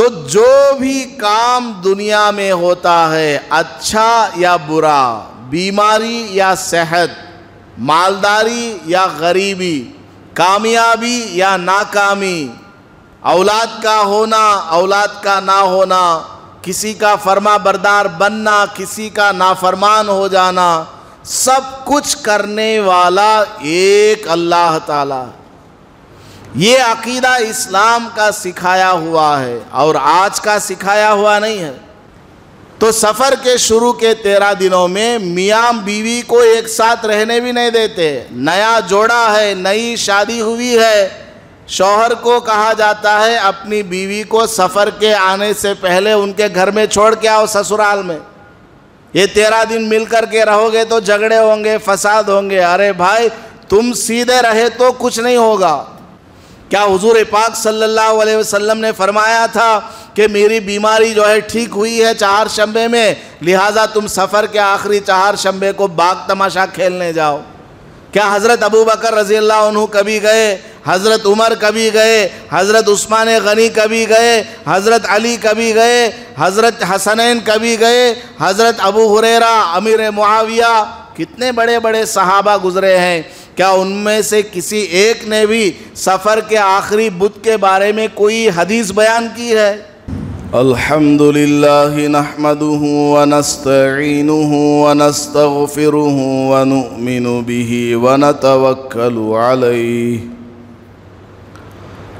تو جو بھی کام دنیا میں ہوتا ہے، اچھا یا برا، بیماری یا صحت، مالداری یا غریبی، کامیابی یا ناکامی، اولاد کا ہونا، اولاد کا نہ ہونا، کسی کا فرما بردار بننا، کسی کا نافرمان ہو جانا، سب کچھ کرنے والا ایک اللہ تعالیٰ۔ یہ عقیدہ اسلام کا سکھایا ہوا ہے اور آج کا سکھایا ہوا نہیں ہے۔ تو سفر کے شروع کے 13 دنوں میں میاں بیوی کو ایک ساتھ رہنے بھی نہیں دیتے۔ نیا جوڑا ہے، نئی شادی ہوئی ہے، شوہر کو کہا جاتا ہے اپنی بیوی کو سفر کے آنے سے پہلے ان کے گھر میں چھوڑ کے آؤ سسرال میں۔ یہ 13 دن مل کر کے رہو گے تو جھگڑے ہوں گے، فساد ہوں گے۔ ارے بھائی تم سیدھے رہے تو کچھ نہیں ہوگا۔ کیا حضور پاک صلی اللہ علیہ وسلم نے فرمایا تھا کہ میری بیماری جو ہے ٹھیک ہوئی ہے 4 شنبے میں، لہٰذا تم سفر کے آخری 4 شنبے کو باغ تماشا کھیلنے جاؤ؟ کیا حضرت ابو بکر رضی اللہ عنہ کبھی گئے؟ حضرت عمر کبھی گئے؟ حضرت عثمان غنی کبھی گئے؟ حضرت علی کبھی گئے؟ حضرت حسنین کبھی گئے؟ حضرت ابو ہریرہ، امیر معاویہ، کتنے بڑے بڑے صحابہ گزرے ہیں، کیا ان میں سے کسی ایک نے بھی سفر کے آخری بدھ کے بارے میں کوئی حدیث بیان کی ہے؟ الحمدللہ نحمدہ ونستعینہ ونستغفرہ ونؤمن بہ ونتوکل علیہ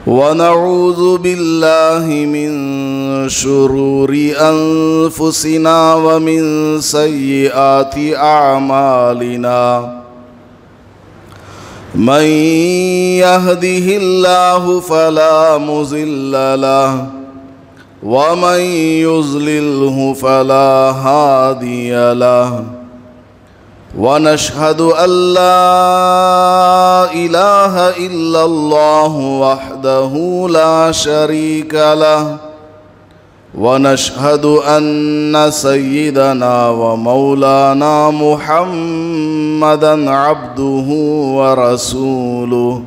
ونعوذ باللہ من شرور انفسنا ومن سیئات اعمالنا من يهده الله فلا مضل له ومن يضلله فلا هادي له ونشهد أن لا إله إلا الله وحده لا شريك له ونشهد أن سيدنا ومولانا محمدًا عبده ورسوله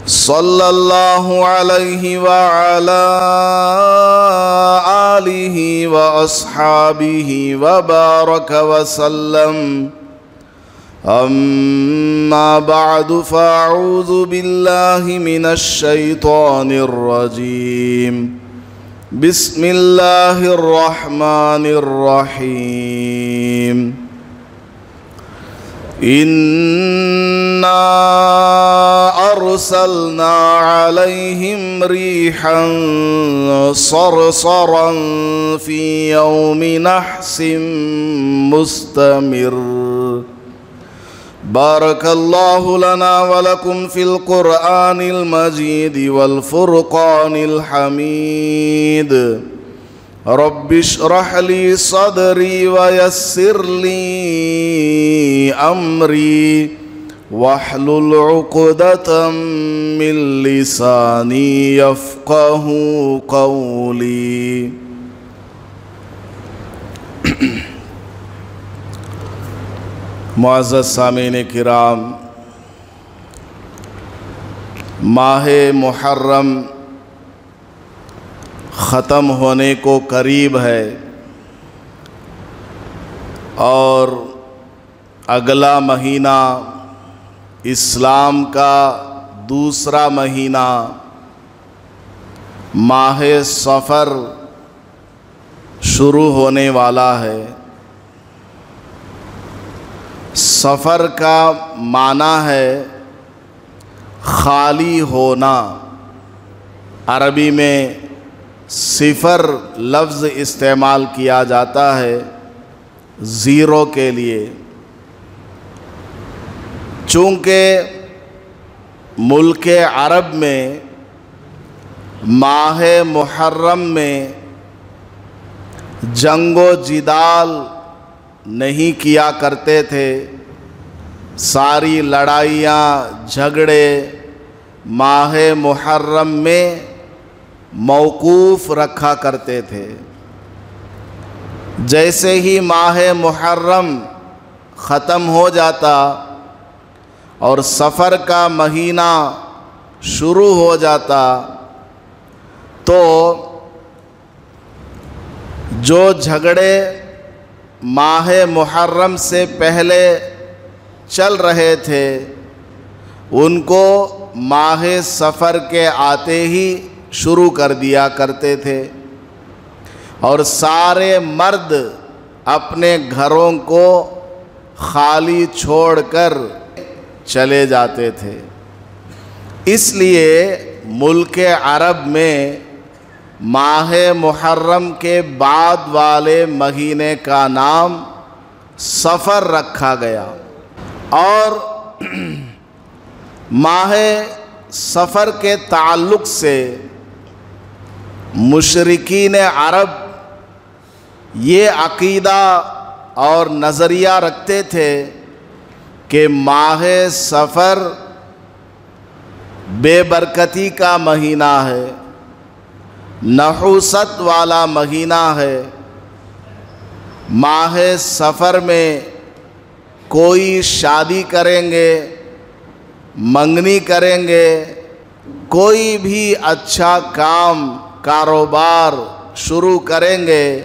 صلى الله عليه وعلى آله وأصحابه وبارك وسلم أما بعد فأعوذ بالله من الشيطان الرجيم بسم الله الرحمن الرحيم إنا أرسلنا عليهم ريحا صرصرا في يوم نحس مستمر بارك الله لنا ولكم في القرآن المجيد والفرقان الحميد رب اشرح لي صدري ويسر لي أمري واحلل عقدة من لساني يفقه قولي معزز سامعین کرام، ماہ محرم ختم ہونے کو قریب ہے اور اگلا مہینہ اسلام کا دوسرا مہینہ ماہ صفر شروع ہونے والا ہے۔ سفر کا معنی ہے خالی ہونا۔ عربی میں صفر لفظ استعمال کیا جاتا ہے زیرو کے لیے، چونکہ ملک عرب میں ماہ محرم میں جنگ و جدال نہیں کیا کرتے تھے، ساری لڑائیاں جھگڑے ماہ محرم میں موقوف رکھا کرتے تھے۔ جیسے ہی ماہ محرم ختم ہو جاتا اور سفر کا مہینہ شروع ہو جاتا تو جو جھگڑے ماہ محرم سے پہلے چل رہے تھے ان کو ماہ صفر کے آتے ہی شروع کر دیا کرتے تھے، اور سارے مرد اپنے گھروں کو خالی چھوڑ کر چلے جاتے تھے۔ اس لیے ملک عرب میں ماہ محرم کے بعد والے مہینے کا نام صفر رکھا گیا، اور ماہ صفر کے تعلق سے مشرکین عرب یہ عقیدہ اور نظریہ رکھتے تھے کہ ماہ صفر بے برکتی کا مہینہ ہے، نحوست والا مہینہ ہے، ماہ صفر میں کوئی شادی کریں گے، منگنی کریں گے، کوئی بھی اچھا کام کاروبار شروع کریں گے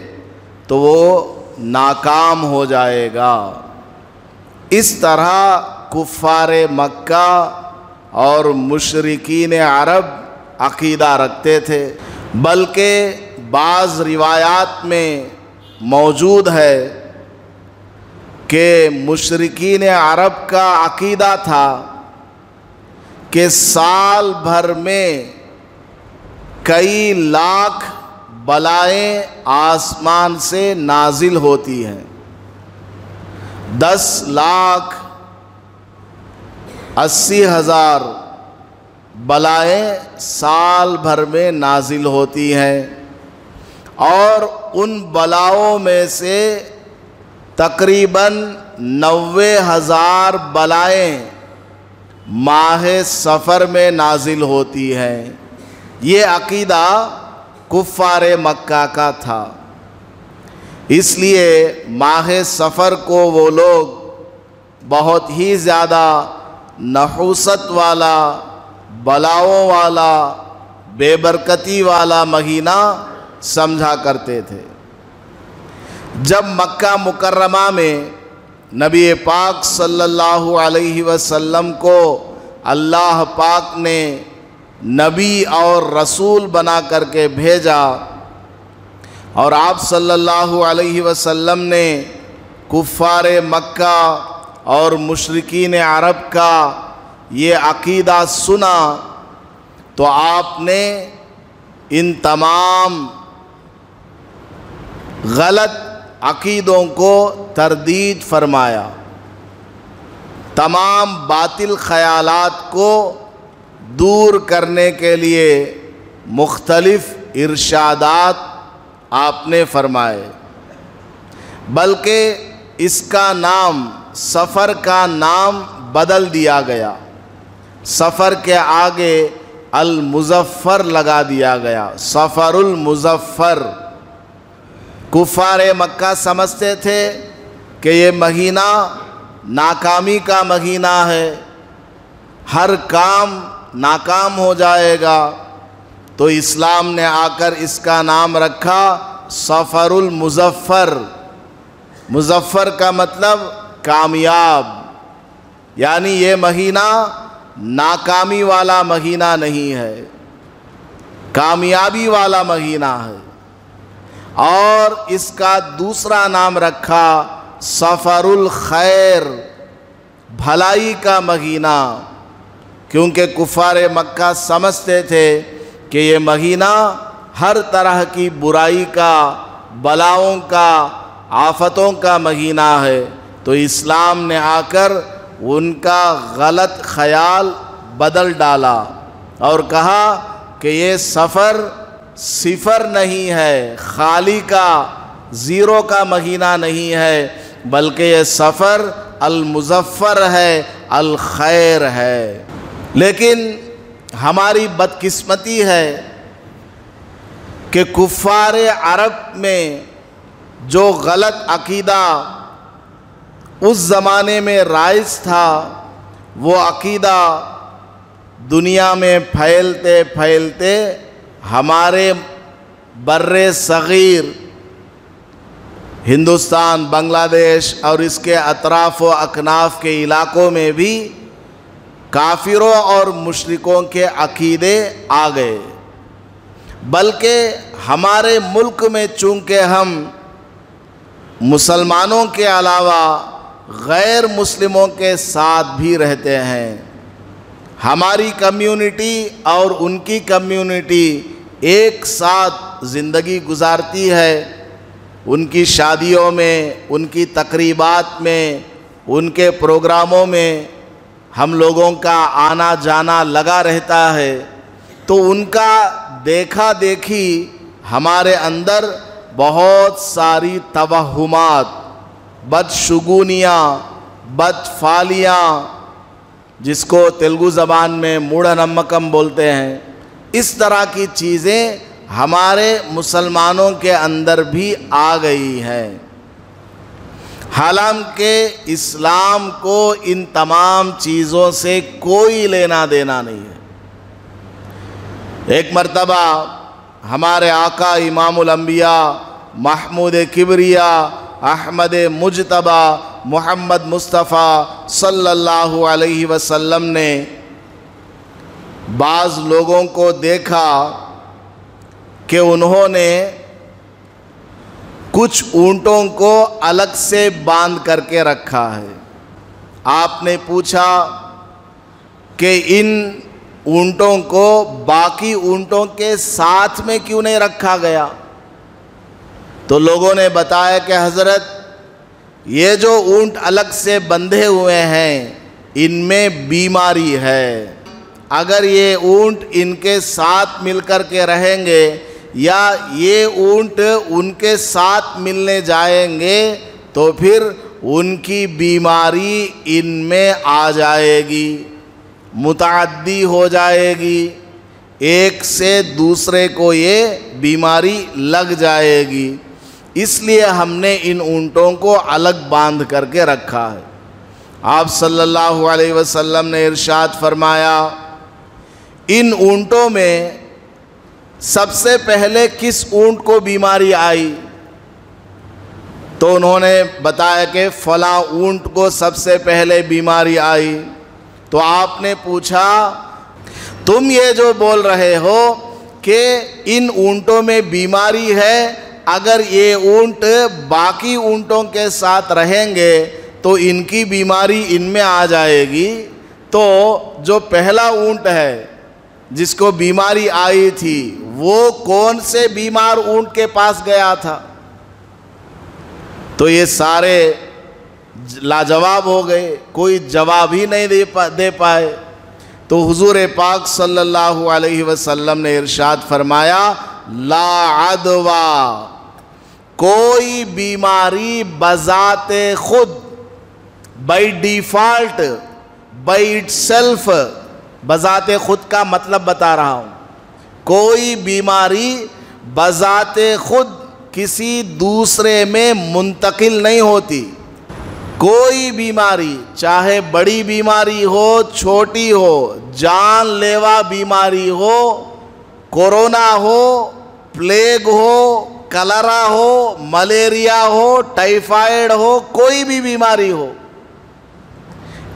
تو وہ ناکام ہو جائے گا۔ اس طرح کفار مکہ اور مشرکین عرب عقیدہ رکھتے تھے، بلکہ بعض روایات میں موجود ہے کہ مشرکین عرب کا عقیدہ تھا کہ سال بھر میں کئی لاکھ بلائیں آسمان سے نازل ہوتی ہیں، 10,80,000 بلائیں سال بھر میں نازل ہوتی ہیں، اور ان بلاؤں میں سے تقریباً 90,000 بلائیں ماہ صفر میں نازل ہوتی ہیں۔ یہ عقیدہ کفار مکہ کا تھا، اس لیے ماہ صفر کو وہ لوگ بہت ہی زیادہ نحوست والا، بلاؤں والا، بے برکتی والا مہینہ سمجھا کرتے تھے۔ جب مکہ مکرمہ میں نبی پاک صلی اللہ علیہ وسلم کو اللہ پاک نے نبی اور رسول بنا کر کے بھیجا، اور آپ صلی اللہ علیہ وسلم نے کفار مکہ اور مشرکین عرب کا یہ عقیدہ سنا، تو آپ نے ان تمام غلط عقیدوں کو تردید فرمایا، تمام باطل خیالات کو دور کرنے کے لیے مختلف ارشادات آپ نے فرمائے، بلکہ اس کا نام، صفر کا نام بدل دیا گیا، صفر کے آگے المظفر لگا دیا گیا، صفر المظفر۔ کفار مکہ سمجھتے تھے کہ یہ مہینہ ناکامی کا مہینہ ہے، ہر کام ناکام ہو جائے گا، تو اسلام نے آ کر اس کا نام رکھا صفر المظفر۔ مظفر کا مطلب کامیاب، یعنی یہ مہینہ ناکامی والا مہینہ نہیں ہے، کامیابی والا مہینہ ہے۔ اور اس کا دوسرا نام رکھا صفر الخیر، بھلائی کا مہینہ، کیونکہ کفار مکہ سمجھتے تھے کہ یہ مہینہ ہر طرح کی برائی کا، بلاؤں کا، آفتوں کا مہینہ ہے، تو اسلام نے آ کر ان کا غلط خیال بدل ڈالا اور کہا کہ یہ صفر صفر نہیں ہے، خالی کا، زیرو کا مہینہ نہیں ہے، بلکہ یہ صفر المظفر ہے، الخیر ہے۔ لیکن ہماری بدقسمتی ہے کہ کفار عرب میں جو غلط عقیدہ اس زمانے میں رائج تھا، وہ عقیدہ دنیا میں پھیلتے پھیلتے ہمارے بر صغیر ہندوستان، بنگلہ دیش اور اس کے اطراف و اکناف کے علاقوں میں بھی کافروں اور مشرکوں کے عقیدے آ گئے، بلکہ ہمارے ملک میں چونکہ ہم مسلمانوں کے علاوہ غیر مسلموں کے ساتھ بھی رہتے ہیں، ہماری کمیونٹی اور ان کی کمیونٹی ایک ساتھ زندگی گزارتی ہے، ان کی شادیوں میں، ان کی تقریبات میں، ان کے پروگراموں میں ہم لوگوں کا آنا جانا لگا رہتا ہے، تو ان کا دیکھا دیکھی ہمارے اندر بہت ساری توہمات، بدشگونیاں، بدفعلیاں، جس کو تیلگو زبان میں موڑھا نمکم بولتے ہیں، اس طرح کی چیزیں ہمارے مسلمانوں کے اندر بھی آ گئی ہیں، حالانکہ اسلام کو ان تمام چیزوں سے کوئی لینا دینا نہیں ہے۔ ایک مرتبہ ہمارے آقا امام الانبیاء محمود کبریاء احمد مجتبی محمد مصطفیٰ صلی اللہ علیہ وسلم نے بعض لوگوں کو دیکھا کہ انہوں نے کچھ اونٹوں کو الگ سے باندھ کر کے رکھا ہے۔ آپ نے پوچھا کہ ان اونٹوں کو باقی اونٹوں کے ساتھ میں کیوں نہیں رکھا گیا؟ تو لوگوں نے بتایا کہ حضرت یہ جو اونٹ الگ سے بندھے ہوئے ہیں ان میں بیماری ہے، اگر یہ اونٹ ان کے ساتھ مل کر کے رہیں گے یا یہ اونٹ ان کے ساتھ ملنے جائیں گے تو پھر ان کی بیماری ان میں آ جائے گی، متعدی ہو جائے گی، ایک سے دوسرے کو یہ بیماری لگ جائے گی، اس لیے ہم نے ان اونٹوں کو الگ باندھ کر کے رکھا ہے۔ آپ صلی اللہ علیہ وسلم نے ارشاد فرمایا، ان اونٹوں میں سب سے پہلے کس اونٹ کو بیماری آئی؟ تو انہوں نے بتایا کہ فلاں اونٹ کو سب سے پہلے بیماری آئی۔ تو آپ نے پوچھا تم یہ جو بول رہے ہو کہ ان اونٹوں میں بیماری ہے، اگر یہ اونٹ باقی اونٹوں کے ساتھ رہیں گے تو ان کی بیماری ان میں آ جائے گی، تو جو پہلا اونٹ ہے جس کو بیماری آئی تھی وہ کون سے بیمار اونٹ کے پاس گیا تھا؟ تو یہ سارے لاجواب ہو گئے، کوئی جواب ہی نہیں دے پائے۔ تو حضور پاک صلی اللہ علیہ وسلم نے ارشاد فرمایا، لا عدویٰ، کوئی بیماری بذات خود، by default, by it self, بذات خود کا مطلب بتا رہا ہوں، کوئی بیماری بذات خود کسی دوسرے میں منتقل نہیں ہوتی۔ کوئی بیماری چاہے بڑی بیماری ہو چھوٹی ہو، جان لیوا بیماری ہو، کورونا ہو، پلیگ ہو، کلرا ہو، ملیریا ہو، ٹائیفائیڈ ہو، کوئی بھی بیماری ہو،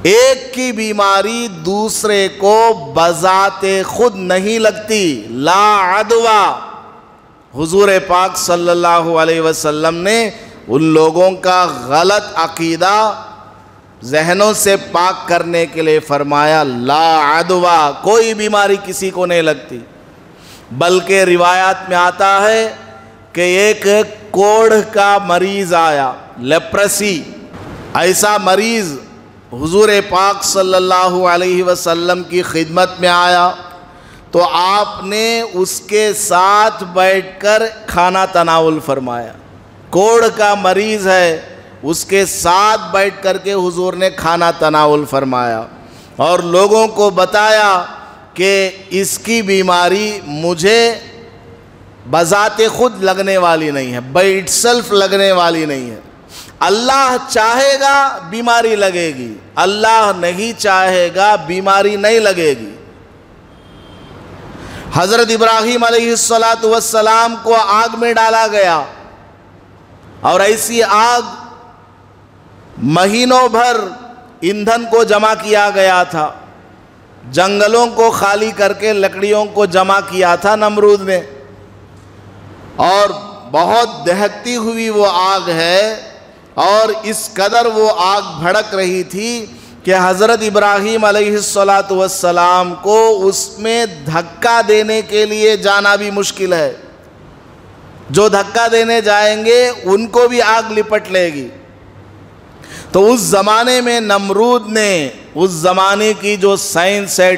ایک کی بیماری دوسرے کو بذات خود نہیں لگتی۔ لا عدویٰ، حضور پاک صلی اللہ علیہ وسلم نے ان لوگوں کا غلط عقیدہ ذہنوں سے پاک کرنے کے لیے فرمایا، لا عدویٰ، کوئی بیماری کسی کو نہیں لگتی۔ بلکہ روایات میں آتا ہے کہ ایک کوڑھ کا مریض آیا، لیپرسی، ایسا مریض حضور پاک صلی اللہ علیہ وسلم کی خدمت میں آیا تو آپ نے اس کے ساتھ بیٹھ کر کھانا تناول فرمایا۔ کوڑھ کا مریض ہے، اس کے ساتھ بیٹھ کر کے حضور نے کھانا تناول فرمایا اور لوگوں کو بتایا کہ اس کی بیماری مجھے بذات خود لگنے والی نہیں ہے، بائی اٹ سیلف لگنے والی نہیں ہے، اللہ چاہے گا بیماری لگے گی، اللہ نہیں چاہے گا بیماری نہیں لگے گی۔ حضرت ابراہیم علیہ السلام کو آگ میں ڈالا گیا، اور ایسی آگ مہینوں بھر ایندھن کو جمع کیا گیا تھا، جنگلوں کو خالی کر کے لکڑیوں کو جمع کیا تھا نمرود نے، اور بہت دہکتی ہوئی وہ آگ ہے، اور اس قدر وہ آگ بھڑک رہی تھی کہ حضرت ابراہیم علیہ السلام کو اس میں دھکا دینے کے لیے جانا بھی مشکل ہے۔ جو دھکا دینے جائیں گے ان کو بھی آگ لپٹ لے گی۔ تو اس زمانے میں نمرود نے اس زمانے کی جو سائنس ہے،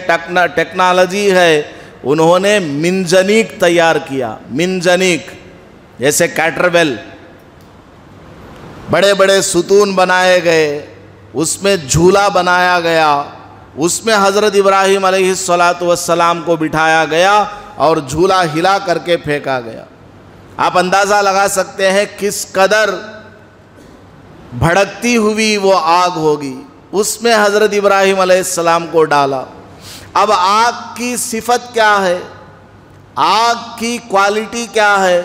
ٹیکنالوجی ہے، انہوں نے منجنیق تیار کیا۔ منجنیق جیسے کیٹربیل، بڑے بڑے ستون بنائے گئے، اس میں جھولا بنایا گیا، اس میں حضرت ابراہیم علیہ السلام کو بٹھایا گیا اور جھولا ہلا کر کے پھینکا گیا۔ آپ اندازہ لگا سکتے ہیں کس قدر بھڑکتی ہوئی وہ آگ ہوگی۔ اس میں حضرت ابراہیم علیہ السلام کو ڈالا۔ اب آگ کی صفت کیا ہے، آگ کی کوالٹی کیا ہے؟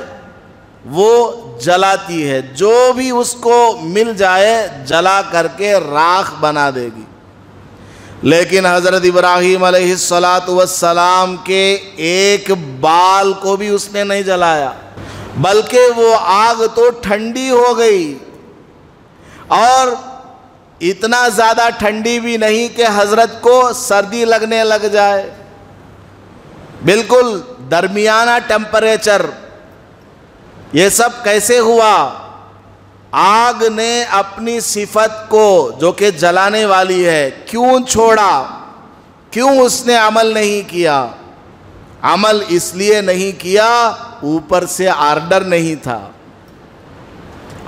وہ جلاتی ہے، جو بھی اس کو مل جائے جلا کر کے راکھ بنا دے گی۔ لیکن حضرت ابراہیم علیہ السلام کے ایک بال کو بھی اس نے نہیں جلایا، بلکہ وہ آگ تو ٹھنڈی ہو گئی، اور اتنا زیادہ ٹھنڈی بھی نہیں کہ حضرت کو سردی لگنے لگ جائے، بالکل درمیانہ ٹیمپریچر۔ یہ سب کیسے ہوا؟ آگ نے اپنی صفت کو جو کہ جلانے والی ہے کیوں چھوڑا؟ کیوں اس نے عمل نہیں کیا؟ عمل اس لیے نہیں کیا، اوپر سے آرڈر نہیں تھا۔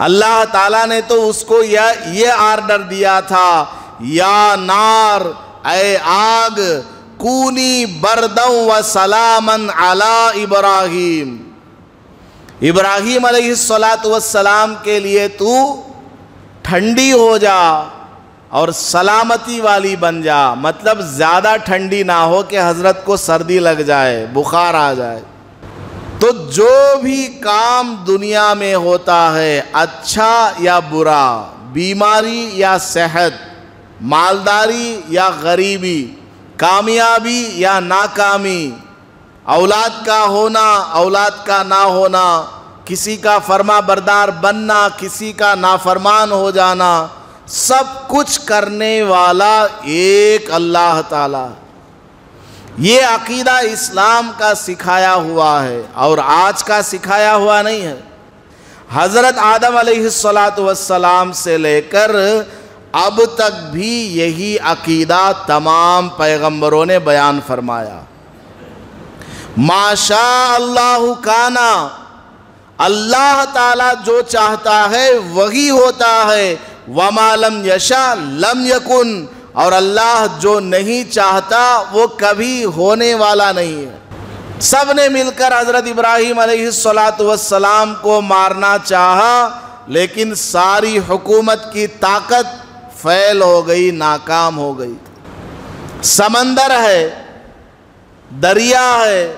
اللہ تعالیٰ نے تو اس کو یہ آرڈر دیا تھا، یا نار، اے آگ، کونی برداً و سلاماً علی ابراہیم، ابراہیم علیہ السلام کے لیے تو ٹھنڈی ہو جا اور سلامتی والی بن جا، مطلب زیادہ ٹھنڈی نہ ہو کہ حضرت کو سردی لگ جائے، بخار آ جائے۔ تو جو بھی کام دنیا میں ہوتا ہے، اچھا یا برا، بیماری یا صحت، مالداری یا غریبی، کامیابی یا ناکامی، اولاد کا ہونا، اولاد کا نہ ہونا، کسی کا فرما بردار بننا، کسی کا نافرمان ہو جانا، سب کچھ کرنے والا ایک اللہ تعالیٰ۔ یہ عقیدہ اسلام کا سکھایا ہوا ہے، اور آج کا سکھایا ہوا نہیں ہے۔ حضرت آدم علیہ السلام سے لے کر اب تک بھی یہی عقیدہ تمام پیغمبروں نے بیان فرمایا۔ ما شاء اللہ کانا، اللہ تعالیٰ جو چاہتا ہے وہی ہوتا ہے، وما لم یشاء لم یکن، اور اللہ جو نہیں چاہتا وہ کبھی ہونے والا نہیں ہے۔ سب نے مل کر حضرت ابراہیم علیہ السلام کو مارنا چاہا، لیکن ساری حکومت کی طاقت فیل ہو گئی، ناکام ہو گئی۔ سمندر ہے، دریا ہے،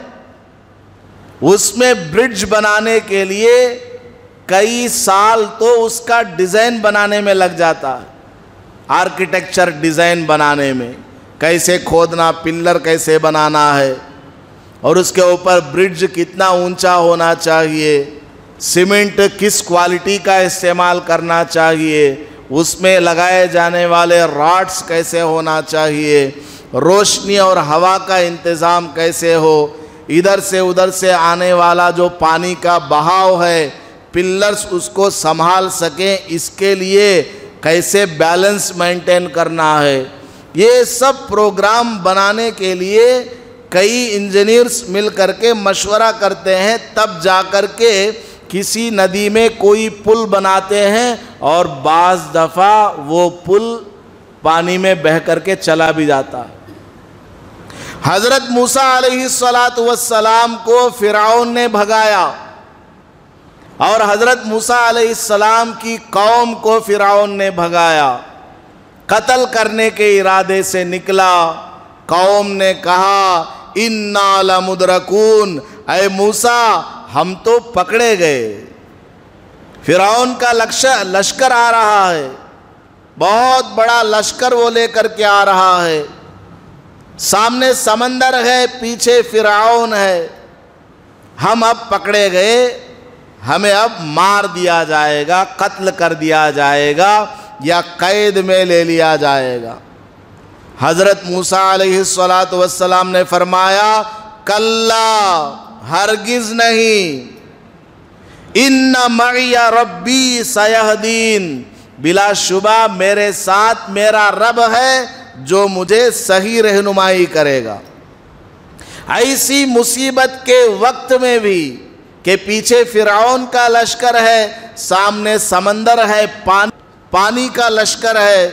اس میں برج بنانے کے لیے کئی سال تو اس کا ڈیزائن بنانے میں لگ جاتا ہے، آرکیٹیکچر ڈیزائن بنانے میں، کیسے کھودنا، پلر کیسے بنانا ہے، اور اس کے اوپر برج کتنا اونچا ہونا چاہیے، سیمنٹ کس کوالٹی کا استعمال کرنا چاہیے، اس میں لگائے جانے والے راڈز کیسے ہونا چاہیے، روشنی اور ہوا کا انتظام کیسے ہو، ادھر سے ادھر سے آنے والا جو پانی کا بہاؤ ہے، پلرز اس کو سنبھال سکیں، اس کے لیے کیسے بیلنس مینٹین کرنا ہے۔ یہ سب پروگرام بنانے کے لیے کئی انجینئرز مل کر کے مشورہ کرتے ہیں، تب جا کر کے کسی ندی میں کوئی پل بناتے ہیں، اور بعض دفعہ وہ پل پانی میں بہہ کر کے چلا بھی جاتا ہے۔ حضرت موسیٰ علیہ السلام کو فرعون نے بھگایا، اور حضرت موسیٰ علیہ السلام کی قوم کو فرعون نے بھگایا، قتل کرنے کے ارادے سے نکلا۔ قوم نے کہا انا لمدرکون، اے موسیٰ ہم تو پکڑے گئے۔ فرعون کا لشکر آ رہا ہے، بہت بڑا لشکر وہ لے کر کے آ رہا ہے، سامنے سمندر ہے، پیچھے فرعون ہے، ہم اب پکڑے گئے، ہمیں اب مار دیا جائے گا، قتل کر دیا جائے گا یا قید میں لے لیا جائے گا۔ حضرت موسیٰ علیہ السلام نے فرمایا کلا، ہرگز نہیں، ان معی ربی سیہدین، بلا شبہ میرے ساتھ میرا رب ہے جو مجھے صحیح رہنمائی کرے گا۔ ایسی مصیبت کے وقت میں بھی کہ پیچھے فرعون کا لشکر ہے، سامنے سمندر ہے، پانی کا لشکر ہے،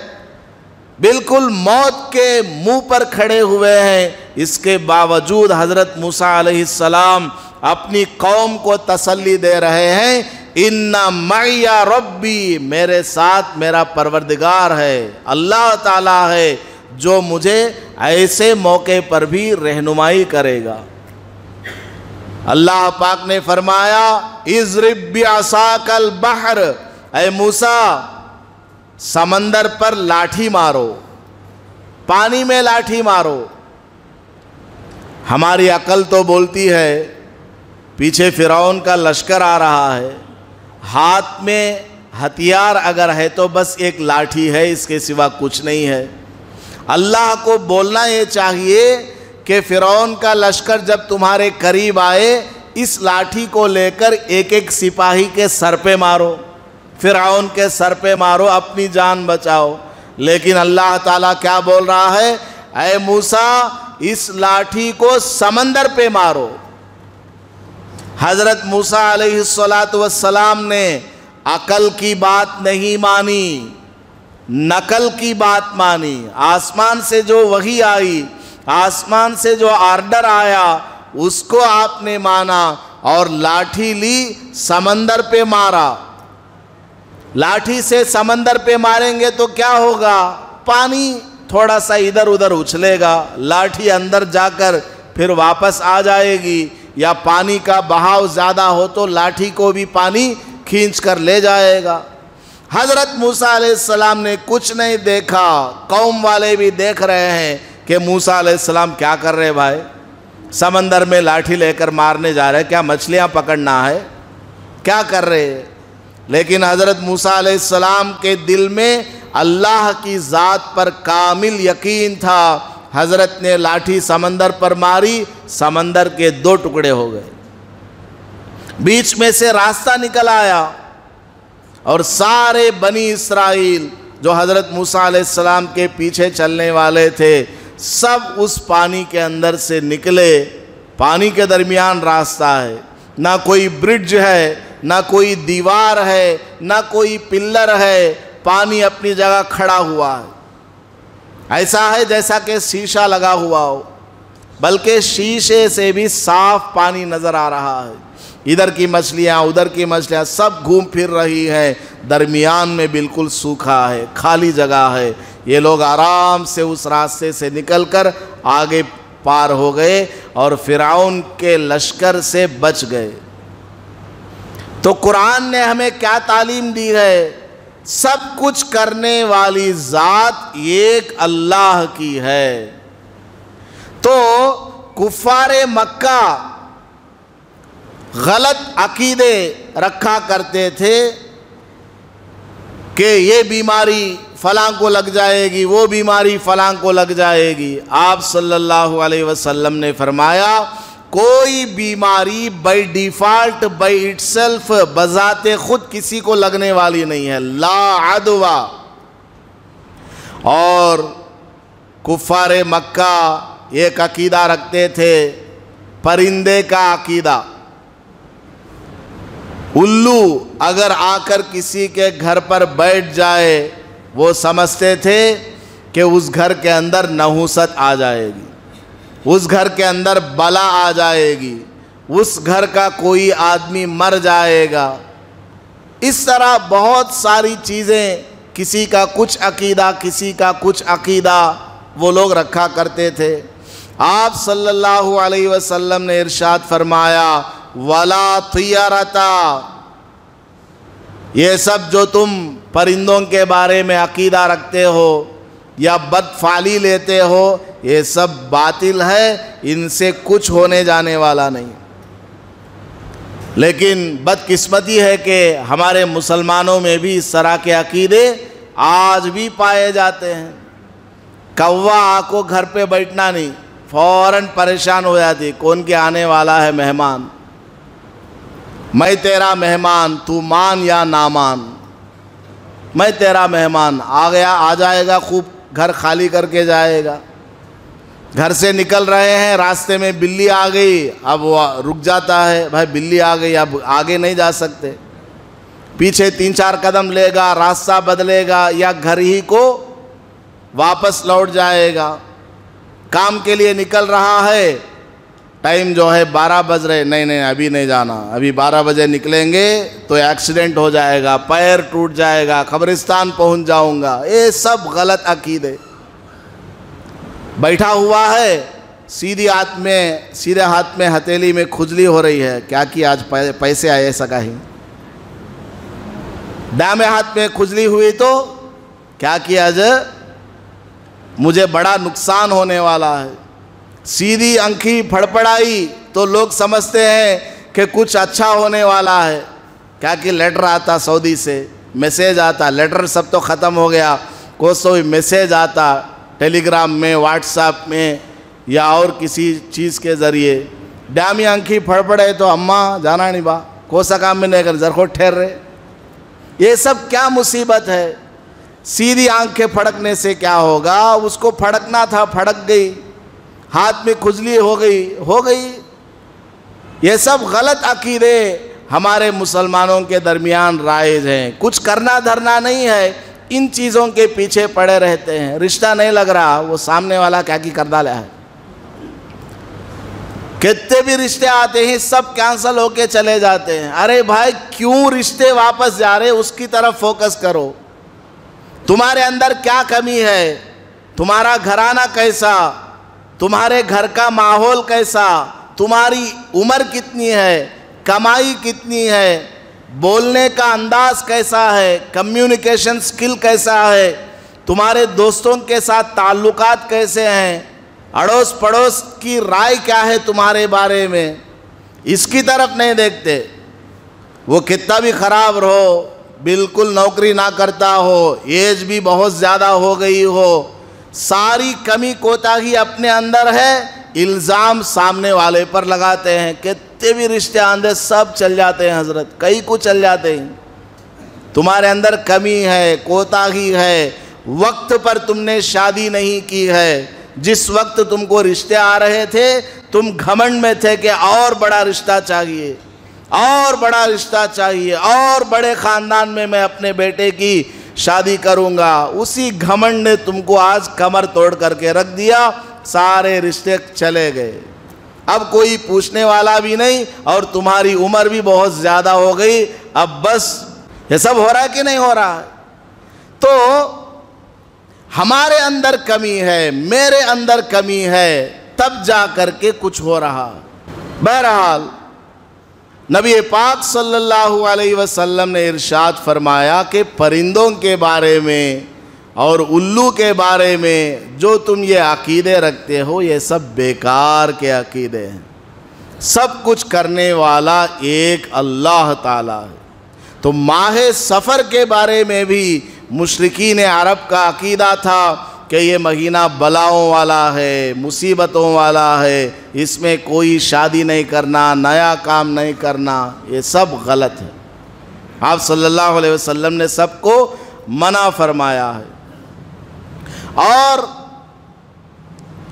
بالکل موت کے منہ پر کھڑے ہوئے ہیں، اس کے باوجود حضرت موسیٰ علیہ السلام اپنی قوم کو تسلی دے رہے ہیں، ان معی ربی، میرے ساتھ میرا پروردگار ہے، اللہ تعالیٰ ہے جو مجھے ایسے موقع پر بھی رہنمائی کرے گا۔ اللہ پاک نے فرمایا اضرب بعصاک البحر، اے موسیٰ سمندر پر لاٹھی مارو، پانی میں لاٹھی مارو۔ ہماری عقل تو بولتی ہے پیچھے فرعون کا لشکر آ رہا ہے، ہاتھ میں ہتھیار اگر ہے تو بس ایک لاٹھی ہے، اس کے سوا کچھ نہیں ہے۔ اللہ کو بولنا یہ چاہیے کہ فرعون کا لشکر جب تمہارے قریب آئے، اس لاٹھی کو لے کر ایک ایک سپاہی کے سر پہ مارو، فرعون کے سر پہ مارو، اپنی جان بچاؤ۔ لیکن اللہ تعالیٰ کیا بول رہا ہے؟ اے موسیٰ اس لاٹھی کو سمندر پہ مارو۔ حضرت موسیٰ علیہ السلام نے عقل کی بات نہیں مانی، نقل کی بات مانی۔ آسمان سے جو وحی آئی، آسمان سے جو آرڈر آیا، اس کو آپ نے مانا اور لاٹھی لی، سمندر پہ مارا۔ لاٹھی سے سمندر پہ ماریں گے تو کیا ہوگا؟ پانی تھوڑا سا ادھر ادھر اچھلے گا، لاٹھی اندر جا کر پھر واپس آ جائے گی، یا پانی کا بہاؤ زیادہ ہو تو لاٹھی کو بھی پانی کھینچ کر لے جائے گا۔ حضرت موسیٰ علیہ السلام نے کچھ نہیں دیکھا، قوم والے بھی دیکھ رہے ہیں کہ موسیٰ علیہ السلام کیا کر رہے بھائی، سمندر میں لاٹھی لے کر مارنے جا رہے، کیا مچھلیاں پکڑنا ہے، کیا کر رہے؟ لیکن حضرت موسیٰ علیہ السلام کے دل میں اللہ کی ذات پر کامل یقین تھا۔ حضرت نے لاٹھی سمندر پر ماری، سمندر کے 2 ٹکڑے ہو گئے، بیچ میں سے راستہ نکل آیا، اور سارے بنی اسرائیل جو حضرت موسیٰ علیہ السلام کے پیچھے چلنے والے تھے، سب اس پانی کے اندر سے نکلے۔ پانی کے درمیان راستہ ہے، نہ کوئی برج ہے، نہ کوئی دیوار ہے، نہ کوئی پلر ہے، پانی اپنی جگہ کھڑا ہوا ہے، ایسا ہے جیسا کہ شیشہ لگا ہوا ہو، بلکہ شیشے سے بھی صاف پانی نظر آ رہا ہے۔ ادھر کی مچھلیاں ادھر کی مچھلیاں سب گھوم پھر رہی ہیں، درمیان میں بالکل سوکھا ہے، خالی جگہ ہے۔ یہ لوگ آرام سے اس راستے سے نکل کر آگے پار ہو گئے اور فرعون کے لشکر سے بچ گئے۔ تو قرآن نے ہمیں کیا تعلیم دی ہے؟ سب کچھ کرنے والی ذات ایک اللہ کی ہے۔ تو کفار مکہ غلط عقیدے رکھا کرتے تھے کہ یہ بیماری فلاں کو لگ جائے گی، وہ بیماری فلاں کو لگ جائے گی۔ آپ صلی اللہ علیہ وسلم نے فرمایا کوئی بیماری by default by it self بذات خود کسی کو لگنے والی نہیں ہے، لا عدوہ۔ اور کفار مکہ ایک عقیدہ رکھتے تھے، پرندے کا عقیدہ۔ الو اگر آ کر کسی کے گھر پر بیٹھ جائے، وہ سمجھتے تھے کہ اس گھر کے اندر نحوست آ جائے گی، اس گھر کے اندر بلا آ جائے گی، اس گھر کا کوئی آدمی مر جائے گا۔ اس طرح بہت ساری چیزیں، کسی کا کچھ عقیدہ، کسی کا کچھ عقیدہ وہ لوگ رکھا کرتے تھے۔ آپ صلی اللہ علیہ وسلم نے ارشاد فرمایا وَلَا طِيَرَةَ، یہ سب جو تم پرندوں کے بارے میں عقیدہ رکھتے ہو یا بدفعلی لیتے ہو، یہ سب باطل ہے، ان سے کچھ ہونے جانے والا نہیں۔ لیکن بدقسمتی ہے کہ ہمارے مسلمانوں میں بھی اس طرح کے عقیدے آج بھی پائے جاتے ہیں۔ کوا کو گھر پہ بیٹھنا نہیں، فوراً پریشان ہو جاتی، کون کے آنے والا ہے مہمان، میں تیرا مہمان، تو مان یا نہ مان، میں تیرا مہمان، آ جائے گا، خوب گھر خالی کر کے جائے گا۔ گھر سے نکل رہے ہیں، راستے میں بلی آ گئی، اب وہ رک جاتا ہے، بھائی بلی آ گئی، اب آگے نہیں جا سکتے، پیچھے 3-4 قدم لے گا، راستہ بدلے گا یا گھر ہی کو واپس لوٹ جائے گا۔ کام کے لیے نکل رہا ہے، ٹائم جو ہے 12 بج رہے، نہیں ابھی نہیں جانا، ابھی 12 بجے نکلیں گے تو ایکسیڈنٹ ہو جائے گا، پیر ٹوٹ جائے گا، قبرستان پہنچ جاؤں گا۔ یہ سب غلط عقیدے۔ بیٹھا ہوا ہے، سیدھے ہاتھ میں ہتھیلی میں کھجلی ہو رہی ہے، کیا کہ آج پیسے آئے سکا ہی۔ دائیں ہاتھ میں کھجلی ہوئی تو کیا کیا آج مجھے بڑا نقصان ہونے والا ہے۔ سیدھی آنکھی پھڑپڑائی تو لوگ سمجھتے ہیں کہ کچھ اچھا ہونے والا ہے، کیا کہ لیٹر آتا سعودی سے، میسیج آتا، لیٹر سب تو ختم ہو گیا، کوئی میسیج آتا ٹیلی گرام میں، واٹس ایپ میں یا اور کسی چیز کے ذریعے۔ ڈامی آنکھی پھڑپڑے تو اماں جانا نہیں با، کوسا کام میں نہیں کر، زرخوٹ ٹھہر رہے۔ یہ سب کیا مصیبت ہے؟ سیدھی آنکھیں پھڑکنے سے کیا ہوگا؟ اس کو پھڑکنا تھا، پھڑک گئی، ہاتھ میں کھجلی ہو گئی۔ یہ سب غلط عقیدے ہمارے مسلمانوں کے درمیان رائج ہیں۔ کچھ کرنا دھرنا نہیں ہے، ان چیزوں کے پیچھے پڑے رہتے ہیں۔ رشتہ نہیں لگ رہا، وہ سامنے والا کیا کی کردہ لیا ہے، کتنے بھی رشتے آتے ہیں سب کینسل ہو کے چلے جاتے ہیں۔ ارے بھائی کیوں رشتے واپس جا رہے، اس کی طرف فوکس کرو۔ تمہارے اندر کیا کمی ہے، تمہارا گھرانہ کیسا، تمہارے گھر کا ماحول کیسا، تمہاری عمر کتنی ہے، کمائی کتنی ہے، بولنے کا انداز کیسا ہے، کمیونیکیشن سکل کیسا ہے، تمہارے دوستوں کے ساتھ تعلقات کیسے ہیں، اڑوس پڑوس کی رائے کیا ہے تمہارے بارے میں، اس کی طرف نہیں دیکھتے۔ وہ کتنا بھی خراب رہو، بالکل نوکری نہ کرتا ہو، ایج بھی بہت زیادہ ہو گئی ہو، ساری کمی کوتاہی اپنے اندر ہے، الزام سامنے والے پر لگاتے ہیں۔ کتنے بھی رشتے آندے سب چل جاتے ہیں حضرت، کئی کو چل جاتے ہیں۔ تمہارے اندر کمی ہے، کوتاہی ہے، وقت پر تم نے شادی نہیں کی ہے۔ جس وقت تم کو رشتے آ رہے تھے تم گھمنڈ میں تھے کہ اور بڑا رشتہ چاہیے، اور بڑا رشتہ چاہیے، اور بڑے خاندان میں میں اپنے بیٹے کی شادی کروں گا۔ اسی گھمنڈ نے تم کو آج کمر توڑ کر کے رکھ دیا، سارے رشتے چلے گئے، اب کوئی پوچھنے والا بھی نہیں، اور تمہاری عمر بھی بہت زیادہ ہو گئی۔ اب بس یہ سب ہو رہا ہے کہ نہیں ہو رہا ہے؟ تو ہمارے اندر کمی ہے، میرے اندر کمی ہے، تب جا کر کے کچھ ہو رہا۔ بہرحال نبی پاک صلی اللہ علیہ وسلم نے ارشاد فرمایا کہ پرندوں کے بارے میں اور الو کے بارے میں جو تم یہ عقیدے رکھتے ہو یہ سب بیکار کے عقیدے ہیں، سب کچھ کرنے والا ایک اللہ تعالیٰ ہے۔ تو ماہ سفر کے بارے میں بھی مشرکین عرب کا عقیدہ تھا کہ یہ مہینہ بلاؤں والا ہے، مصیبتوں والا ہے، اس میں کوئی شادی نہیں کرنا، نیا کام نہیں کرنا، یہ سب غلط ہے۔ آپ صلی اللہ علیہ وسلم نے سب کو منع فرمایا ہے۔ اور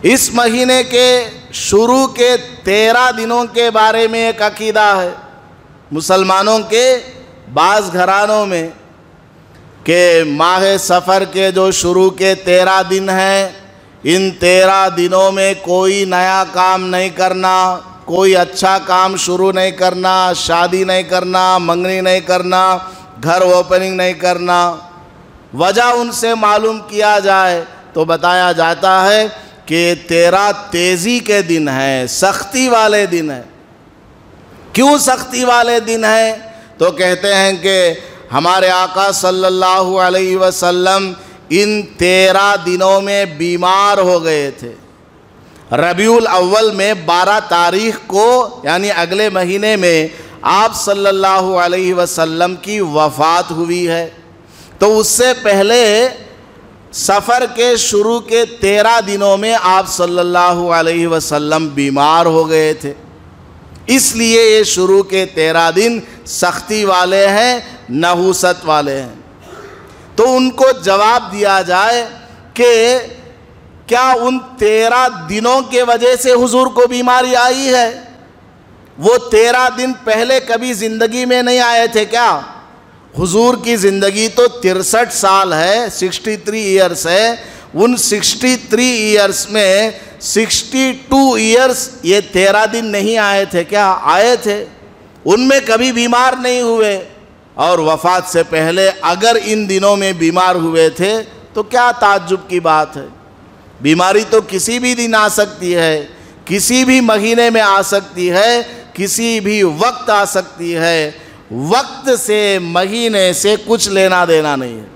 اس مہینے کے شروع کے 13 دنوں کے بارے میں ایک عقیدہ ہے مسلمانوں کے بعض گھرانوں میں کہ ماہ سفر کے جو شروع کے 13 دن ہیں، ان 13 دنوں میں کوئی نیا کام نہیں کرنا، کوئی اچھا کام شروع نہیں کرنا، شادی نہیں کرنا، منگنی نہیں کرنا، گھر اوپننگ نہیں کرنا۔ وجہ ان سے معلوم کیا جائے تو بتایا جاتا ہے کہ تیرا تیزی کے دن ہے، سختی والے دن ہے۔ کیوں سختی والے دن ہے؟ تو کہتے ہیں کہ ہمارے آقا صلی اللہ علیہ وسلم ان 13 دنوں میں بیمار ہو گئے تھے۔ ربیع الاول میں 12 تاریخ کو یعنی اگلے مہینے میں آپ صلی اللہ علیہ وسلم کی وفات ہوئی ہے۔ تو اس سے پہلے سفر کے شروع کے 13 دنوں میں آپ صلی اللہ علیہ وسلم بیمار ہو گئے تھے، اس لیے یہ شروع کے 13 دن سختی والے ہیں، نحوست والے ہیں۔ تو ان کو جواب دیا جائے کہ کیا ان 13 دنوں کے وجہ سے حضور کو بیماری آئی ہے؟ وہ 13 دن پہلے کبھی زندگی میں نہیں آئے تھے کیا؟ حضور کی زندگی تو 63 سال ہے، 63 ایئرس ہے۔ ان 63 ایئرس میں 62 ایئرس یہ 13 دن نہیں آئے تھے کیا؟ آئے تھے، ان میں کبھی بیمار نہیں ہوئے۔ اور وفات سے پہلے اگر ان دنوں میں بیمار ہوئے تھے تو کیا تعجب کی بات ہے؟ بیماری تو کسی بھی دن آ سکتی ہے، کسی بھی مہینے میں آ سکتی ہے، کسی بھی وقت آ سکتی ہے۔ وقت سے مہینے سے کچھ لینا دینا نہیں ہے۔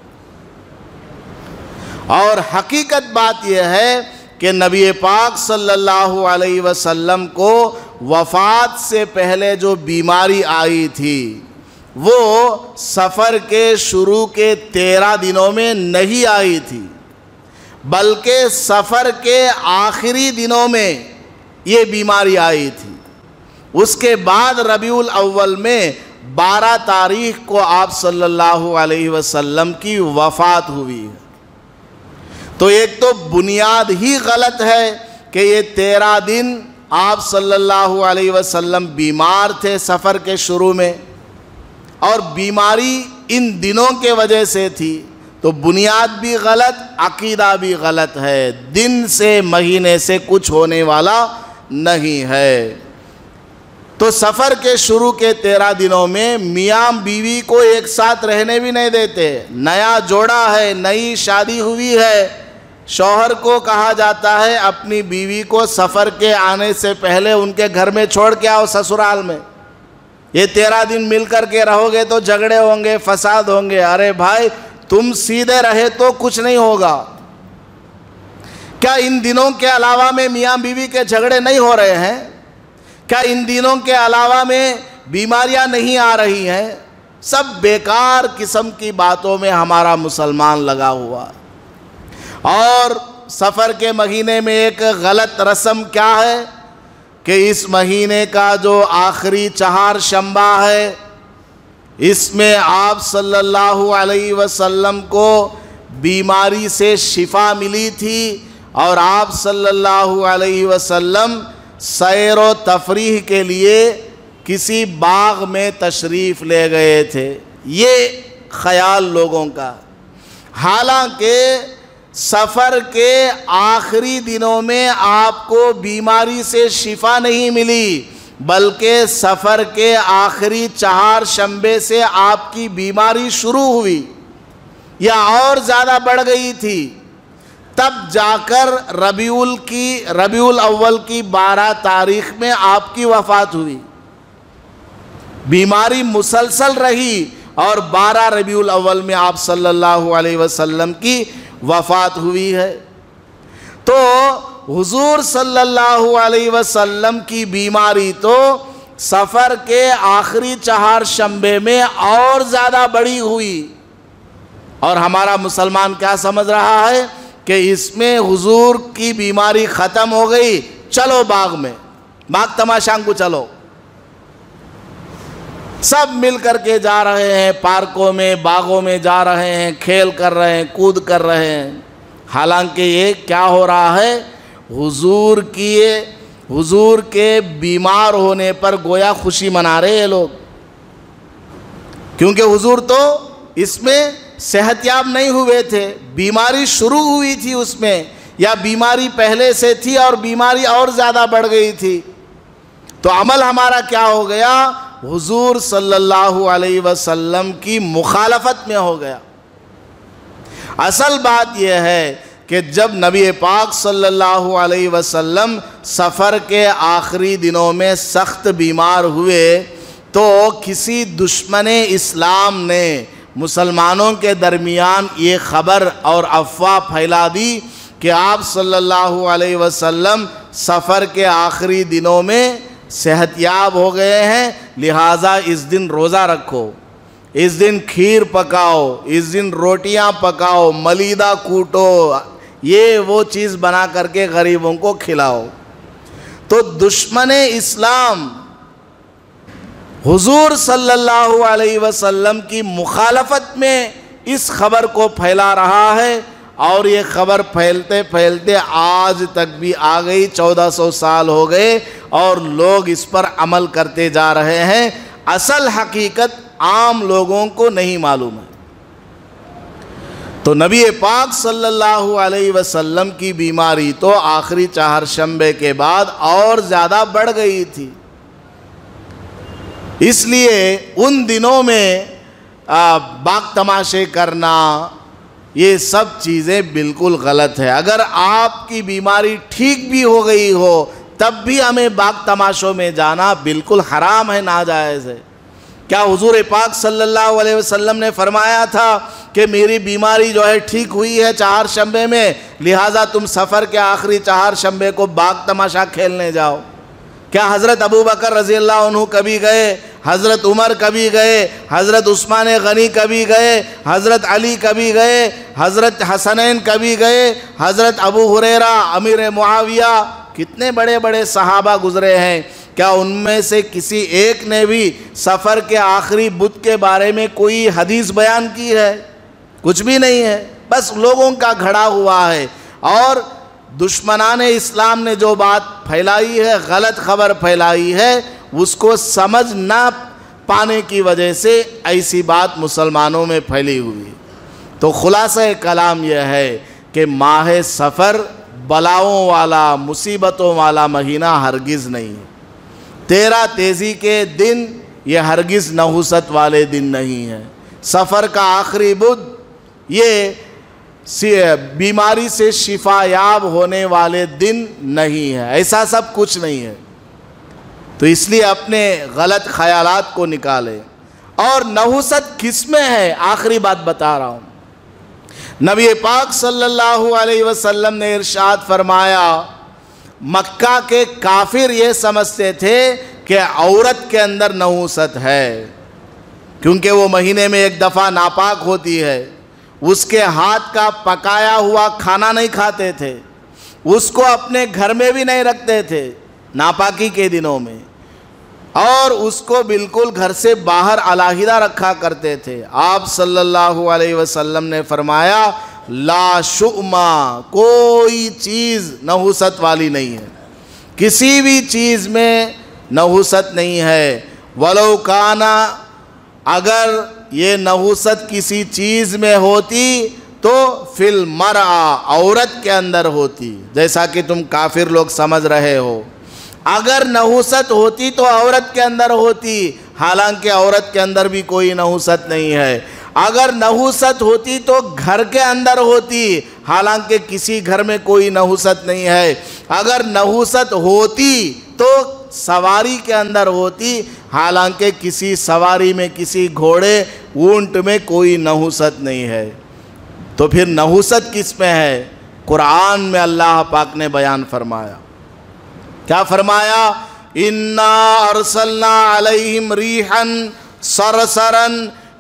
اور حقیقت بات یہ ہے کہ نبی پاک صلی اللہ علیہ وسلم کو وفات سے پہلے جو بیماری آئی تھی وہ سفر کے شروع کے 13 دنوں میں نہیں آئی تھی، بلکہ سفر کے آخری دنوں میں یہ بیماری آئی تھی۔ اس کے بعد ربیع الاول میں 12 تاریخ کو آپ صلی اللہ علیہ وسلم کی وفات ہوئی ہے۔ تو ایک تو بنیاد ہی غلط ہے کہ یہ 13 دن آپ صلی اللہ علیہ وسلم بیمار تھے سفر کے شروع میں، اور بیماری ان دنوں کے وجہ سے تھی۔ تو بنیاد بھی غلط، عقیدہ بھی غلط ہے۔ دن سے مہینے سے کچھ ہونے والا نہیں ہے۔ تو سفر کے شروع کے 13 دنوں میں میاں بیوی کو ایک ساتھ رہنے بھی نہیں دیتے۔ نیا جوڑا ہے، نئی شادی ہوئی ہے، شوہر کو کہا جاتا ہے اپنی بیوی کو سفر کے آنے سے پہلے ان کے گھر میں چھوڑ کے آؤ سسرال میں۔ یہ 13 دن مل کر کے رہو گے تو جھگڑے ہوں گے، فساد ہوں گے۔ ارے بھائی تم سیدھے رہے تو کچھ نہیں ہوگا۔ کیا ان دنوں کے علاوہ میں میاں بیوی کے جھگڑے نہیں ہو رہے ہیں؟ کیا ان دنوں کے علاوہ میں بیماریاں نہیں آ رہی ہیں؟ سب بیکار قسم کی باتوں میں ہمارا مسلمان لگا ہوا۔ اور سفر کے مہینے میں ایک غلط رسم کیا ہے کہ اس مہینے کا جو آخری 4 شنبہ ہے اس میں آپ صلی اللہ علیہ وسلم کو بیماری سے شفا ملی تھی، اور آپ صلی اللہ علیہ وسلم سیر و تفریح کے لیے کسی باغ میں تشریف لے گئے تھے۔ یہ خیال لوگوں کا، حالانکہ سفر کے آخری دنوں میں آپ کو بیماری سے شفا نہیں ملی، بلکہ سفر کے آخری 4 شنبے سے آپ کی بیماری شروع ہوئی یا اور زیادہ بڑھ گئی تھی۔ تب جا کر ربیع الاول کی 12 تاریخ میں آپ کی وفات ہوئی۔ بیماری مسلسل رہی اور 12 ربیع الاول میں آپ صلی اللہ علیہ وسلم کی وفات ہوئی ہے۔ تو حضور صلی اللہ علیہ وسلم کی بیماری تو سفر کے آخری 4 شنبے میں اور زیادہ بڑی ہوئی، اور ہمارا مسلمان کیا سمجھ رہا ہے کہ اس میں حضور کی بیماری ختم ہو گئی، چلو باغ میں، باغ تماشا کو چلو۔ سب مل کر کے جا رہے ہیں، پارکوں میں، باغوں میں جا رہے ہیں، کھیل کر رہے ہیں، کود کر رہے ہیں۔ حالانکہ یہ کیا ہو رہا ہے؟ حضور کے بیمار ہونے پر گویا خوشی منا رہے ہیں لوگ، کیونکہ حضور تو اس میں صحت یاب نہیں ہوئے تھے، بیماری شروع ہوئی تھی اس میں، یا بیماری پہلے سے تھی اور بیماری اور زیادہ بڑھ گئی تھی۔ تو عمل ہمارا کیا ہو گیا؟ حضور صلی اللہ علیہ وسلم کی مخالفت میں ہو گیا۔ اصل بات یہ ہے کہ جب نبی پاک صلی اللہ علیہ وسلم سفر کے آخری دنوں میں سخت بیمار ہوئے تو کسی دشمن اسلام نے مسلمانوں کے درمیان یہ خبر اور افواہ پھیلا دی کہ آپ صلی اللہ علیہ وسلم سفر کے آخری دنوں میں صحت یاب ہو گئے ہیں، لہٰذا اس دن روزہ رکھو، اس دن کھیر پکاؤ، اس دن روٹیاں پکاؤ، ملیدہ کوٹو، یہ وہ چیز بنا کر کے غریبوں کو کھلاؤ۔ تو دشمن اسلام حضور صلی اللہ علیہ وسلم کی مخالفت میں اس خبر کو پھیلا رہا ہے، اور یہ خبر پھیلتے پھیلتے آج تک بھی آ گئی، 1400 سال ہو گئے اور لوگ اس پر عمل کرتے جا رہے ہیں۔ اصل حقیقت عام لوگوں کو نہیں معلوم ہے۔ تو نبی پاک صلی اللہ علیہ وسلم کی بیماری تو آخری چہارشنبے کے بعد اور زیادہ بڑھ گئی تھی، اس لیے ان دنوں میں باغ تماشے کرنا یہ سب چیزیں بالکل غلط ہے۔ اگر آپ کی بیماری ٹھیک بھی ہو گئی ہو تب بھی ہمیں باغ تماشوں میں جانا بالکل حرام ہے، ناجائز ہے۔ کیا حضور پاک صلی اللہ علیہ وسلم نے فرمایا تھا کہ میری بیماری جو ہے ٹھیک ہوئی ہے چہارشنبے میں، لہٰذا تم سفر کے آخری چہارشنبے کو باغ تماشا کھیلنے جاؤ؟ کیا حضرت ابو بکر رضی اللہ عنہ کبھی گئے، حضرت عمر کبھی گئے، حضرت عثمان غنی کبھی گئے، حضرت علی کبھی گئے، حضرت حسنین کبھی گئے، حضرت ابو ہریرہ، امیر معاویہ، کتنے بڑے بڑے صحابہ گزرے ہیں؟ کیا ان میں سے کسی ایک نے بھی سفر کے آخری بدھ کے بارے میں کوئی حدیث بیان کی ہے؟ کچھ بھی نہیں ہے، بس لوگوں کا گھڑا ہوا ہے۔ اور دشمنان اسلام نے جو بات پھیلائی ہے، غلط خبر پھیلائی ہے، اس کو سمجھ نہ پانے کی وجہ سے ایسی بات مسلمانوں میں پھیلی ہوئی۔ تو خلاصہ کلام یہ ہے کہ ماہ سفر بلاؤں والا، مصیبتوں والا مہینہ ہرگز نہیں ہے۔ 13 تیزی کے دن یہ ہرگز نحوست والے دن نہیں ہے۔ سفر کا آخری بدھ یہ بیماری سے شفا یاب ہونے والے دن نہیں ہے، ایسا سب کچھ نہیں ہے۔ تو اس لیے اپنے غلط خیالات کو نکالے۔ اور نحوست کس میں ہے؟ آخری بات بتا رہا ہوں۔ نبی پاک صلی اللہ علیہ وسلم نے ارشاد فرمایا، مکہ کے کافر یہ سمجھتے تھے کہ عورت کے اندر نحوست ہے، کیونکہ وہ مہینے میں ایک دفعہ ناپاک ہوتی ہے، اس کے ہاتھ کا پکایا ہوا کھانا نہیں کھاتے تھے، اس کو اپنے گھر میں بھی نہیں رکھتے تھے ناپاکی کے دنوں میں، اور اس کو بالکل گھر سے باہر علیحدہ رکھا کرتے تھے۔ آپ صلی اللہ علیہ وسلم نے فرمایا، لا شؤما، کوئی چیز نحوست والی نہیں ہے، کسی بھی چیز میں نحوست نہیں ہے۔ ولو کانا، اگر یہ نحوست کسی چیز میں ہوتی تو فی المرأہ، عورت کے اندر ہوتی، جیسا کہ تم کافر لوگ سمجھ رہے ہو۔ اگر نحوست ہوتی تو عورت کے اندر ہوتی، حالانکہ عورت کے اندر بھی کوئی نحوست نہیں ہے۔ اگر نحوست ہوتی تو گھر کے اندر ہوتی، حالانکہ کسی گھر میں کوئی نحوست نہیں ہے۔ اگر نحوست ہوتی تو سواری کے اندر ہوتی، حالانکہ کسی سواری میں، کسی گھوڑے اونٹ میں کوئی نحوست نہیں ہے۔ تو پھر نحوست کس میں ہے؟ قرآن میں اللہ پاک نے بیان فرمایا، کیا فرمایا؟ اِنَّا أَرْسَلْنَا عَلَيْهِمْ رِيحًا صَرْصَرًا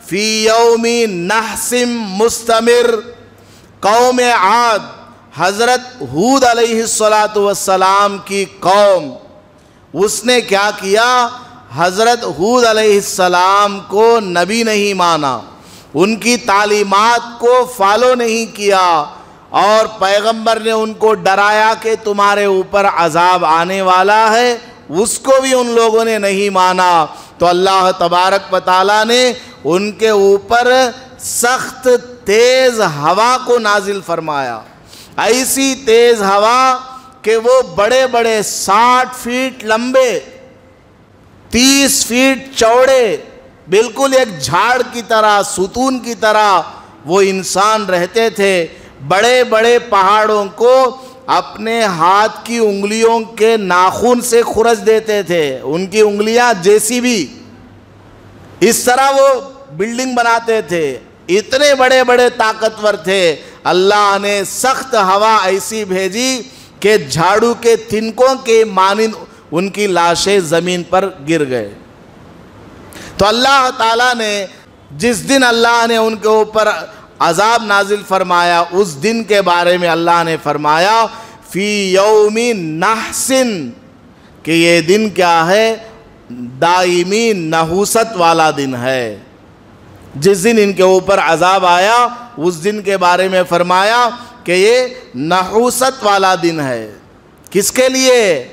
فِي يَوْمِ نَحْسٍ مُسْتَمِرٍ۔ قوم عاد، حضرت ہود علیہ السلام کی قوم، اس نے کیا کیا؟ حضرت ہود علیہ السلام کو نبی نہیں مانا، ان کی تعلیمات کو فالو نہیں کیا، اور پیغمبر نے ان کو ڈرایا کہ تمہارے اوپر عذاب آنے والا ہے، اس کو بھی ان لوگوں نے نہیں مانا۔ تو اللہ تبارک و تعالیٰ نے ان کے اوپر سخت تیز ہوا کو نازل فرمایا، ایسی تیز ہوا کہ وہ بڑے بڑے 60 فیٹ لمبے، 30 فیٹ چوڑے، بالکل ایک جھاڑ کی طرح، ستون کی طرح وہ انسان رہتے تھے، بڑے بڑے پہاڑوں کو اپنے ہاتھ کی انگلیوں کے ناخن سے خرچ دیتے تھے، ان کی انگلیاں جیسی بھی، اس طرح وہ بلڈنگ بناتے تھے، اتنے بڑے بڑے طاقتور تھے۔ اللہ نے سخت ہوا ایسی بھیجی کہ جھاڑو کے تنکوں کے مانند ان کی لاشیں زمین پر گر گئے۔ تو اللہ تعالیٰ نے جس دن اللہ نے ان کے اوپر عذاب نازل فرمایا، اس دن کے بارے میں اللہ نے فرمایا فی یوم نحس، کہ یہ دن کیا ہے؟ دائمی نحوست والا دن ہے۔ جس دن ان کے اوپر عذاب آیا اس دن کے بارے میں فرمایا کہ یہ نحوست والا دن ہے۔ کس کے لیے؟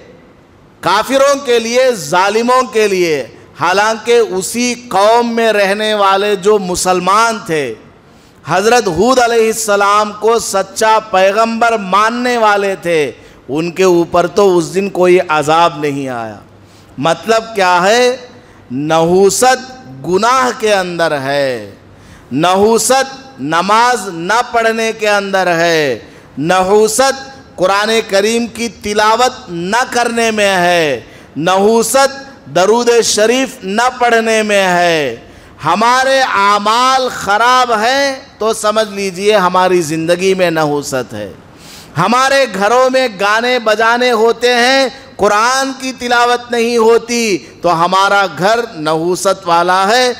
کافروں کے لیے، ظالموں کے لیے۔ حالانکہ اسی قوم میں رہنے والے جو مسلمان تھے، حضرت ہود علیہ السلام کو سچا پیغمبر ماننے والے تھے، ان کے اوپر تو اس دن کوئی عذاب نہیں آیا۔ مطلب کیا ہے؟ نحوست گناہ کے اندر ہے، نحوست نماز نہ پڑھنے کے اندر ہے، نحوست قرآن کریم کی تلاوت نہ کرنے میں ہے، نحوست درود شریف نہ پڑھنے میں ہے۔ ہمارے اعمال خراب ہیں تو سمجھ لیجئے ہماری زندگی میں نحوست ہے۔ ہمارے گھروں میں گانے بجانے ہوتے ہیں، قرآن کی تلاوت نہیں ہوتی تو ہمارا گھر نحوست والا ہے۔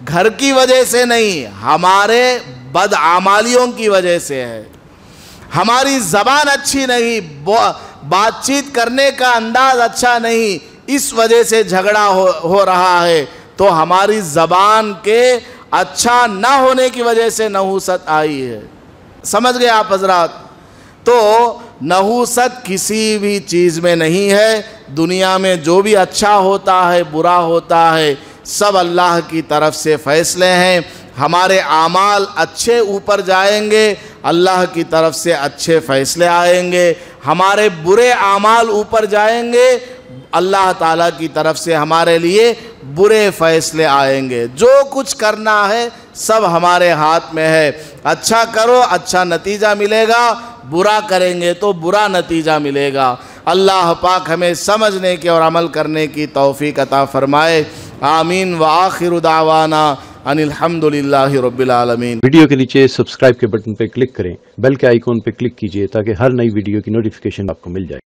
گھر کی وجہ سے نہیں، ہمارے بدعمالیوں کی وجہ سے ہے۔ ہماری زبان اچھی نہیں، بات چیت کرنے کا انداز اچھا نہیں، اس وجہ سے جھگڑا ہو رہا ہے۔ تو ہماری زبان کے اچھا نہ ہونے کی وجہ سے نحوست آئی ہے۔ سمجھ گئے آپ حضرات؟ تو نحوست کسی بھی چیز میں نہیں ہے۔ دنیا میں جو بھی اچھا ہوتا ہے، برا ہوتا ہے، سب اللہ کی طرف سے فیصلے ہیں۔ ہمارے اعمال اچھے اوپر جائیں گے، اللہ کی طرف سے اچھے فیصلے آئیں گے۔ ہمارے برے اعمال اوپر جائیں گے، اللہ تعالیٰ کی طرف سے ہمارے لیے برے فیصلے آئیں گے۔ جو کچھ کرنا ہے سب ہمارے ہاتھ میں ہے۔ اچھا کرو، اچھا نتیجہ ملے گا، برا کریں گے تو برا نتیجہ ملے گا۔ اللہ پاک ہمیں سمجھنے کی اور عمل کرنے کی توفیق عطا فرمائے۔ آمین۔ وآخر دعوانا ان الحمدللہ رب العالمین۔ ویڈیو کے نیچے سبسکرائب کے بٹن پہ کلک کریں، بیل کے آئیکن پہ کلک کیجئے تاکہ ہر نئی ویڈیو کی نوٹیفیکیشن آپ کو مل جائے۔